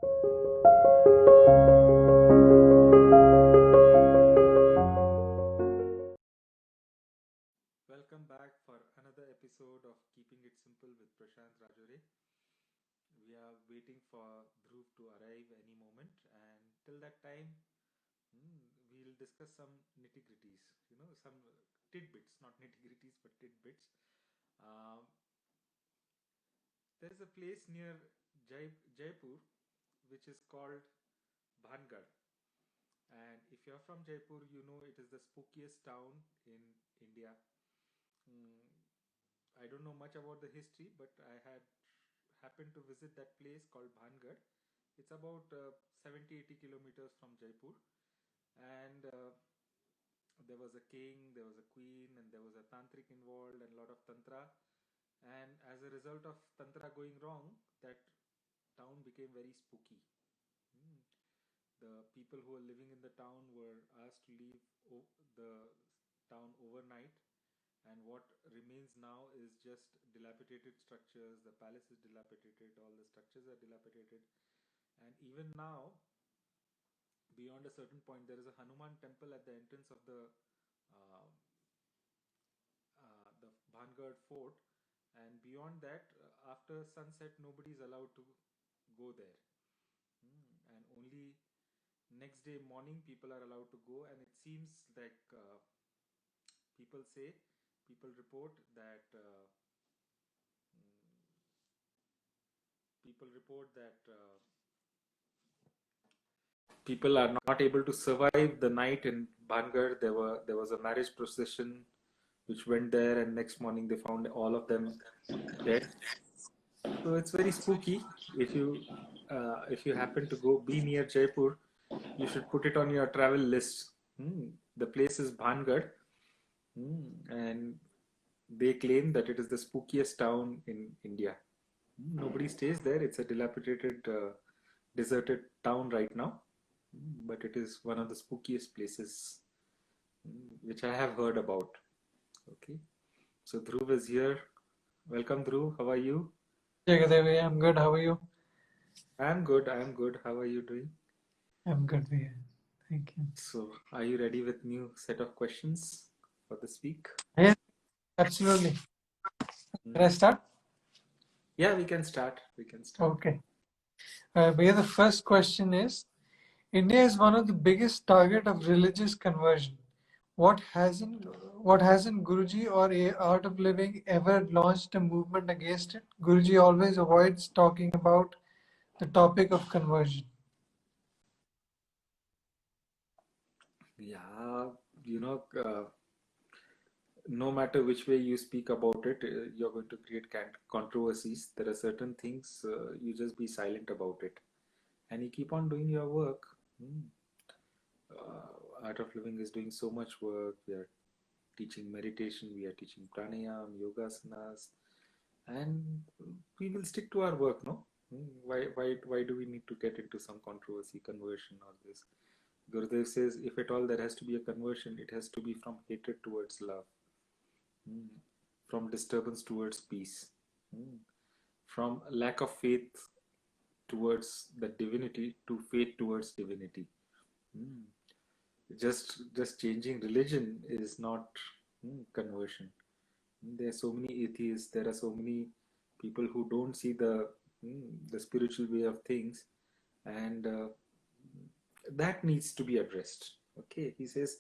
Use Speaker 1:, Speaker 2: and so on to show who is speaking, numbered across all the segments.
Speaker 1: Welcome back for another episode of Keeping It Simple with Prashant Rajore. We are waiting for Dhruv to arrive any moment, and till that time, we'll discuss some nitty gritties, some tidbits, not nitty gritties, but tidbits. Um, there's a place near Jaipur which is called Bhangar. And if you're from Jaipur, you know it is the spookiest town in India. Mm, I don't know much about the history, but I had happened to visit that place called Bhangar. It's about 70 80 kilometers from Jaipur, and there was a king, there was a queen, and there was a tantric involved, and a lot of tantra. And as a result of tantra going wrong, that town became very spooky. Mm. The people who were living in the town were asked to leave the town overnight, and what remains now is just dilapidated structures. The palace is dilapidated, all the structures are dilapidated, and even now, beyond a certain point, there is a Hanuman temple at the entrance of uh, the Bhangar fort, and beyond that, after sunset, nobody is allowed to go there. And only next day morning people are allowed to go, and it seems like people say, people report that people report that people are not able to survive the night in Bhangar. There was a marriage procession which went there, and next morning they found all of them dead. So it's very spooky. If you happen to go be near Jaipur, you should put it on your travel list. The place is Bhangar, and they claim that it is the spookiest town in India. Nobody stays there. It's a dilapidated, deserted town right now, but it is one of the spookiest places which I have heard about. Okay, so Dhruv is here. Welcome, Dhruv. How are you?
Speaker 2: Jagadevi, I'm good. How are you?
Speaker 1: I'm good. I'm good. How are you doing?
Speaker 2: I'm good, Vijay. Thank you.
Speaker 1: So, are you ready with new set of questions for this week?
Speaker 2: Yes, absolutely. Can I
Speaker 1: Mm.
Speaker 2: start?
Speaker 1: Yeah, we can start. We can start.
Speaker 2: Okay. Vijay, the first question is, India is one of the biggest target of religious conversion. What hasn't what hasn't Guruji or Art of Living ever launched a movement against it? Guruji always avoids talking about the topic of conversion.
Speaker 1: Yeah, you know, no matter which way you speak about it, you're going to create controversies. There are certain things you just be silent about it, and you keep on doing your work. Mm. Art of Living is doing so much work. We are teaching meditation, we are teaching pranayam, yogasanas, and we will stick to our work. No, why do we need to get into some controversy, conversion, or this? Gurudev says, if at all there has to be a conversion, it has to be from hatred towards love. Mm. From disturbance towards peace, mm. From lack of faith towards the divinity to faith towards divinity. Mm. Just changing religion is not conversion. There are so many atheists. There are so many people who don't see the spiritual way of things, and that needs to be addressed. Okay, he says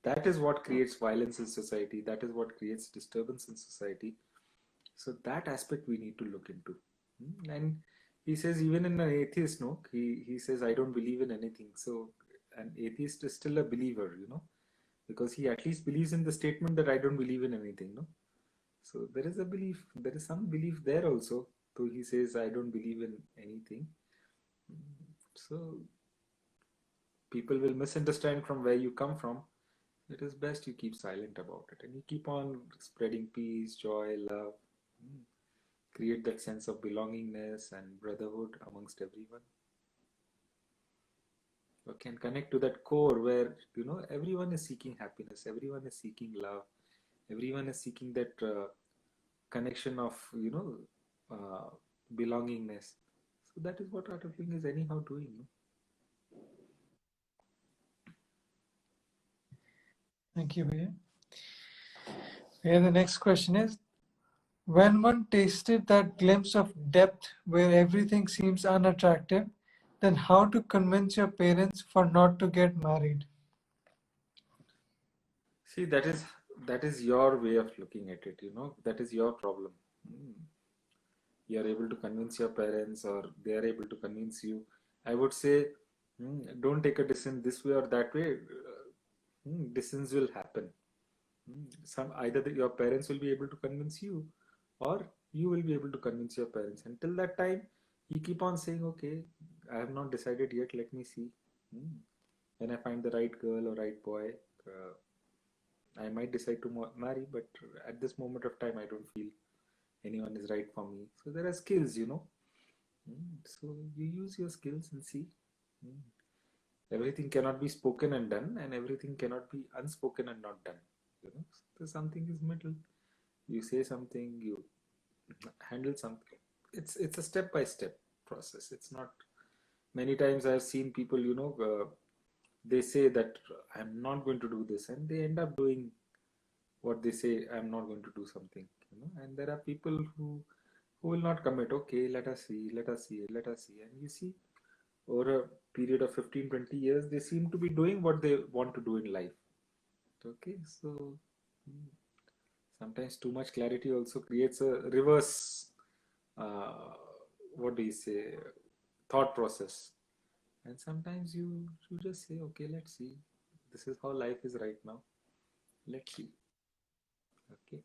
Speaker 1: that is what creates violence in society. That is what creates disturbance in society. So that aspect we need to look into. And he says even in an atheist, no, he says I don't believe in anything. So an atheist is still a believer, because he at least believes in the statement that I don't believe in anything, no. So there is a belief, there is some belief there also. Though he says I don't believe in anything. So people will misunderstand from where you come from. It is best you keep silent about it and you keep on spreading peace, joy, love. Mm. Create that sense of belongingness and brotherhood amongst everyone. You can connect to that core where everyone is seeking happiness, everyone is seeking love, everyone is seeking that connection of uh, belongingness. So that is what art of living is anyhow doing. No?
Speaker 2: Thank you, Bhaiya. Here the next question is, when one tasted that glimpse of depth where everything seems unattractive, then how to convince your parents for not to get married?
Speaker 1: See, that is your way of looking at it. You know, that is your problem. Hmm. You are able to convince your parents, or they are able to convince you. I would say, don't take a decision this way or that way. Decisions will happen. Some either your parents will be able to convince you, or you will be able to convince your parents. Until that time, you keep on saying, "Okay, I have not decided yet. Let me see. Hmm. When I find the right girl or right boy, uh, I might decide to marry. But at this moment of time, I don't feel anyone is right for me. So there are skills, you know. So you use your skills and see. Mm. Everything cannot be spoken and done, and everything cannot be unspoken and not done. You know, so something is middle. You say something, you handle something. It's a step by step process. It's not. Many times I've seen people, they say that I'm not going to do this, and they end up doing what they say. I'm not going to do something. You know, and there are people who will not commit. Okay, let us see, let us see, let us see, and you see over a period of 15, 20 years, they seem to be doing what they want to do in life. Okay, so mm, sometimes too much clarity also creates a reverse, uh, what do you say, thought process. And sometimes you just say, okay, let's see. This is how life is right now. Let's see. Okay.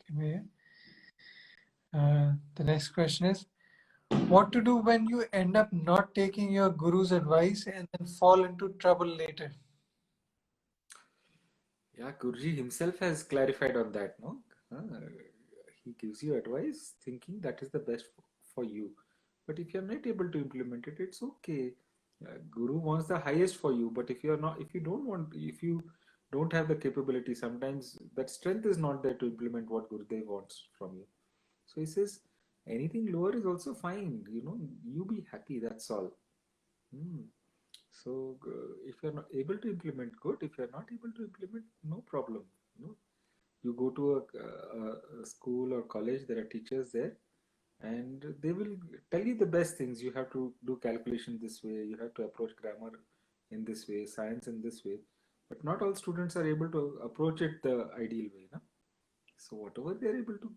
Speaker 2: Okay, Bhaiya. The next question is, what to do when you end up not taking your guru's advice and then fall into trouble later?
Speaker 1: Yeah, Guruji himself has clarified on that, no? He gives you advice thinking that is the best for you. But if you're not able to implement it, it's okay. Guru wants the highest for you, but if you don't have the capability, sometimes that strength is not there to implement what Gurudev wants from you. So he says, anything lower is also fine. You know, you be happy. That's all. Hmm. So if you're not able to implement, good. If you're not able to implement, no problem. You know, you go to a school or college. There are teachers there, and they will tell you the best things. You have to do calculation this way. You have to approach grammar in this way, science in this way. But not all students are able to approach it the ideal way. No? So whatever they are able to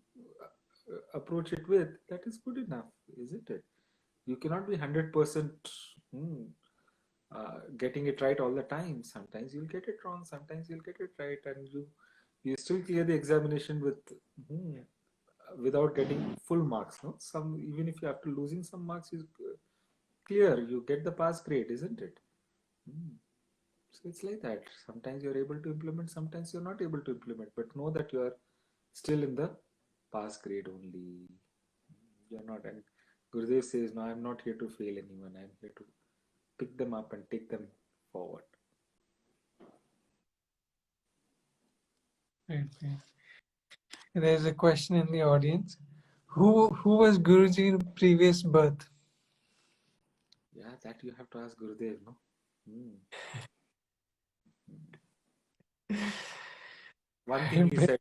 Speaker 1: approach it with, that is good enough, isn't it? You cannot be 100% getting it right all the time. Sometimes you'll get it wrong, sometimes you'll get it right, and you still clear the examination hmm, without getting full marks. No, some even if you after losing some marks, you clear, you get the pass grade, isn't it? Hmm. So it's like that. Sometimes you're able to implement, sometimes you're not able to implement, but know that you are still in the pass grade only. You're not, and Gurudev says, no, I'm not here to fail anyone. I'm here to pick them up and take them forward.
Speaker 2: Right, right. There's a question in the audience. Who was Guruji in previous birth?
Speaker 1: Yeah, that you have to ask Gurudev, no? Hmm. One thing he said,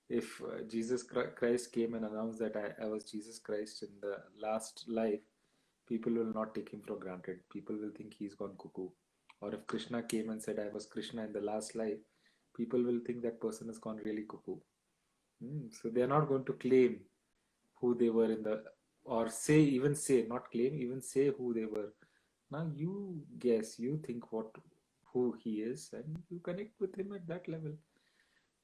Speaker 1: if Jesus Christ came and announced that I was Jesus Christ in the last life, people will not take him for granted. People will think he's gone cuckoo. Or if Krishna came and said I was Krishna in the last life, people will think that person has gone really cuckoo. So they are not going to claim who they were in the, or say, not claim, even say who they were. Now you guess, you think who he is, and you connect with him at that level.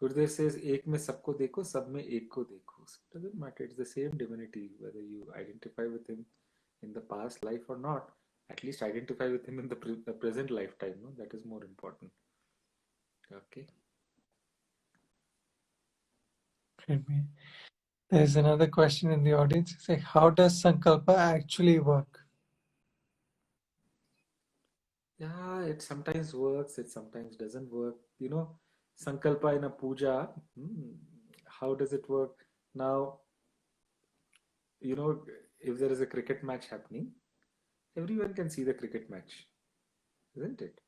Speaker 1: Gurudev says, "Ek mein sabko dekho, sab mein ek ko dekho." So it doesn't matter. It's the same divinity, whether you identify with him in the past life or not. At least identify with him in the present lifetime. No, that is more important. Okay.
Speaker 2: There's another question in the audience. It's like, how does Sankalpa actually work?
Speaker 1: Yeah, it sometimes works. It sometimes doesn't work. You know, Sankalpa in a puja. How does it work? Now, you know, if there is a cricket match happening, everyone can see the cricket match, isn't it?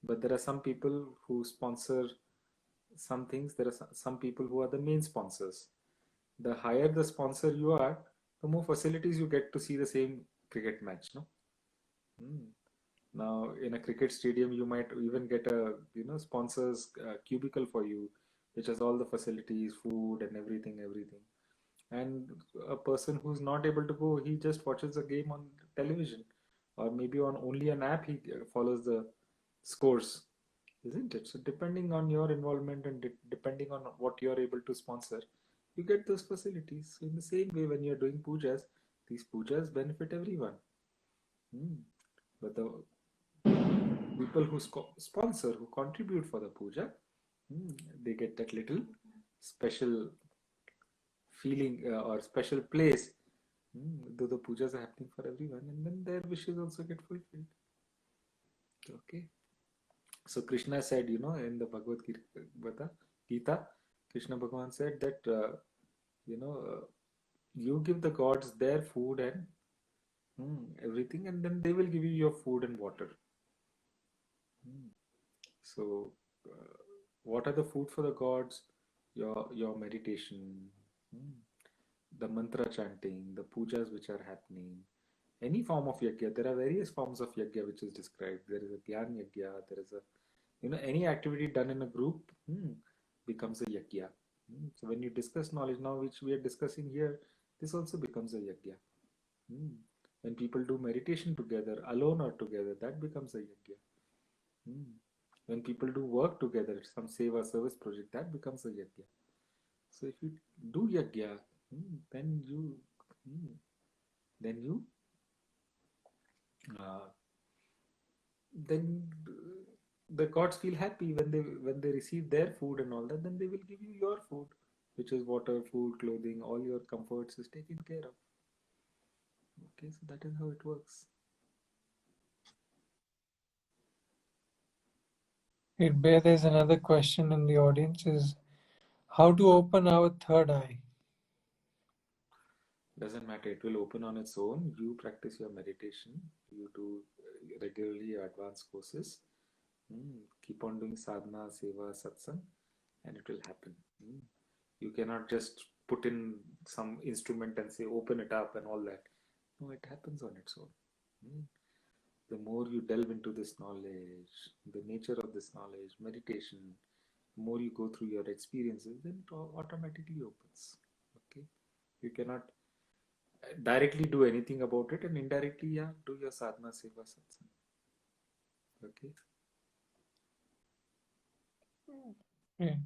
Speaker 1: But there are some people who sponsor some things. There are some people who are the main sponsors. The higher the sponsor you are, the more facilities you get to see the same cricket match, no? Hmm. Now, in a cricket stadium, you might even get a, sponsors cubicle for you, which has all the facilities, food, and everything. And a person who's not able to go, he just watches the game on television, or maybe on only an app. He follows the scores, isn't it? So depending on your involvement and depending on what you're able to sponsor, you get those facilities. So in the same way, when you're doing pujas, these pujas benefit everyone. Hmm. But the people who sponsor, who contribute for the puja, hmm, they get that little special feeling or special place. Though the pujas are happening for everyone, and then their wishes also get fulfilled. Okay. So Krishna said, in the Gita, Krishna Bhagavan said that, you know, you give the gods their food and everything, and then they will give you your food and water. Hmm. So, what are the food for the gods? Your meditation, hmm, the mantra chanting, the pujas which are happening, any form of yajna. There are various forms of yajna which is described. There is a gyan yajna. There is a any activity done in a group becomes a yajna. So when you discuss knowledge now, which we are discussing here, this also becomes a yajna. Hmm. When people do meditation together, alone or together, that becomes a yajna. Hmm. When people do work together, some seva service project, that becomes a yajna. So if you do yajna, then hmm, you uh, then the gods feel happy when they receive their food and all that. Then they will give you your food, which is water, food, clothing, all your comforts is taken care of. Okay, so that is how it works.
Speaker 2: There's another question in the audience is how to open our third eye.
Speaker 1: Doesn't matter, it will open on its own. You practice your meditation, you do regularly advanced courses. Keep on doing sadhana, seva, satsang, and it will happen. You cannot just put in some instrument and say open it up and all that. No, it happens on its own. Mm. The more you delve into this knowledge, the nature of this knowledge, meditation, the more you go through your experiences, then it automatically opens. Okay, you cannot directly do anything about it, and indirectly, yeah, do your sadhana, seva, satsang. Okay.
Speaker 2: Okay.